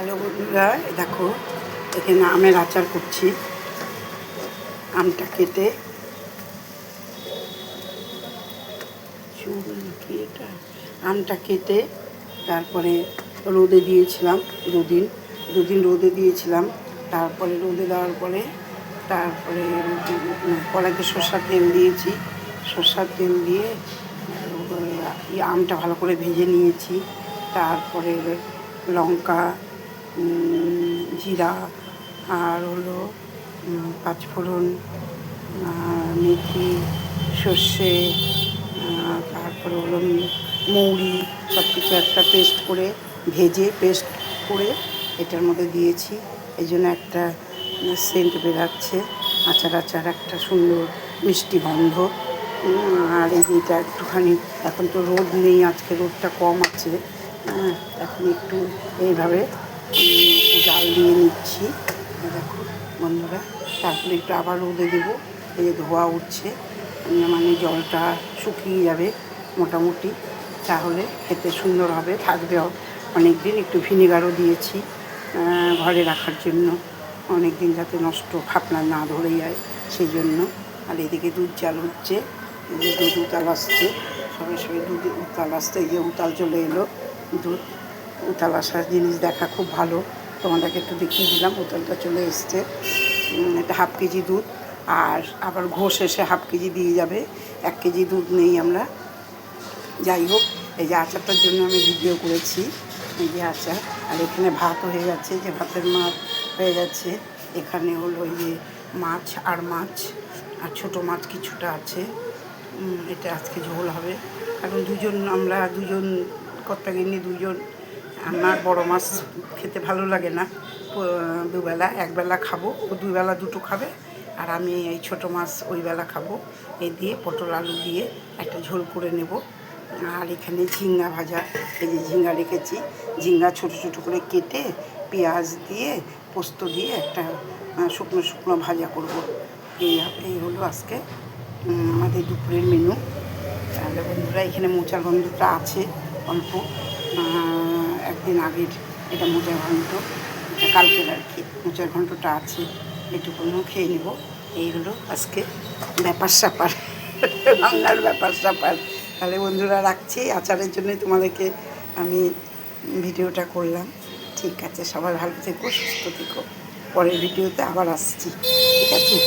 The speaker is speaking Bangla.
হ্যালো বন্ধুরা, দেখো এখানে আমের আচার করছি। আমটা কেটে আমটা কেটে তারপরে রোদে দিয়েছিলাম দুদিন রোদে দিয়েছিলাম। তারপরে রোদে দেওয়ার পরে কড়াইতে সরষের তেল দিয়েছি। সরষের তেল দিয়ে আমটা ভালো করে ভেজে নিয়েছি। তারপরে লঙ্কা, জিরা আর হলো পাঁচফোড়ন, মেথি, সর্ষে, তারপরে হলো মৌরি, সব কিছু একটা পেস্ট করে এটার মধ্যে দিয়েছি। এই জন্য একটা সেন্ট বেরাচ্ছে, আচার একটা সুন্দর মিষ্টি গন্ধ। আর এই যেটা একটুখানি, এখন তো রোদ নেই, আজকে রোদটা কম আছে, এখন একটু এইভাবে জাল দিয়ে নিচ্ছি। দেখো বন্ধুরা, তারপরে একটু আবার রোদে দেবো। এই যে ধোয়া উঠছে, মানে জলটা শুকিয়ে যাবে মোটামুটি, তাহলে খেতে সুন্দর হবে, থাকবে অনেক দিন। একটু ভিনেগারও দিয়েছি ঘরে রাখার জন্য, অনেক দিন যাতে নষ্ট ফাপনা না ধরে যায় সেই জন্য। আর এদিকে দুধ জাল হচ্ছে, এই যে দুধ উতাল আসছে, সবাই দুধ উতাল আসছে। এই যে উতাল চলে এলো, দুধ উতাল আসার জিনিস দেখা খুব ভালো, তোমাদেরকে একটু দেখিয়ে দিলাম। উতালটা চলে এসছে। এটা 1/2 কেজি দুধ, আর আবার ঘোষ এসে 1/2 কেজি দিয়ে যাবে। 1 কেজি দুধ নেই আমরা। যাই হোক, এই যে আচারটার জন্য আমি ভিডিও করেছি, এই যে আচার। আর এখানে ভাত হয়ে গেছে, যে ভাতের মাছ হয়ে গেছে। এখানে হলো এই যে মাছ আর ছোটো মাছ কিছুটা আছে। এটা আজকে ঝোল হবে, কারণ আমরা দুজন কর্তাগিন্নি দুজন। আমার বড় মাছ খেতে ভালো লাগে না, দুবেলা, একবেলা খাবো, ও দুবেলা দুটো খাবে, আর আমি এই ছোটো মাছ ওই বেলা খাবো। এই দিয়ে পটল আলু দিয়ে একটা ঝোল করে নেব। আর এখানে ঝিঙ্গা ভাজা, এই যে ঝিঙ্গা রেখেছি, ঝিঙ্গা ছোটো ছোটো করে কেটে পেঁয়াজ দিয়ে পোস্ত দিয়ে একটা শুকনো ভাজা করব। এই হলো আজকে আমাদের দুপুরের মেনু। তাহলে বন্ধুরা, এখানে মোচার গন্ধটা আছে অল্প, একদিন আগের, এটা মোচার ঘন্ট, এটা কালকের আর কি। মোচার ঘন্টটা আছে, এটুকুনও খেয়ে নেব। এই হলো আজকে ব্যাপার স্যাপার, রান্নার ব্যাপার স্যাপার। তাহলে বন্ধুরা রাখছি, আচারের জন্যই তোমাদেরকে আমি ভিডিওটা করলাম। ঠিক আছে, সবাই ভালো থেকো, সুস্থ থেকো। পরের ভিডিওতে আবার আসছি, ঠিক আছে।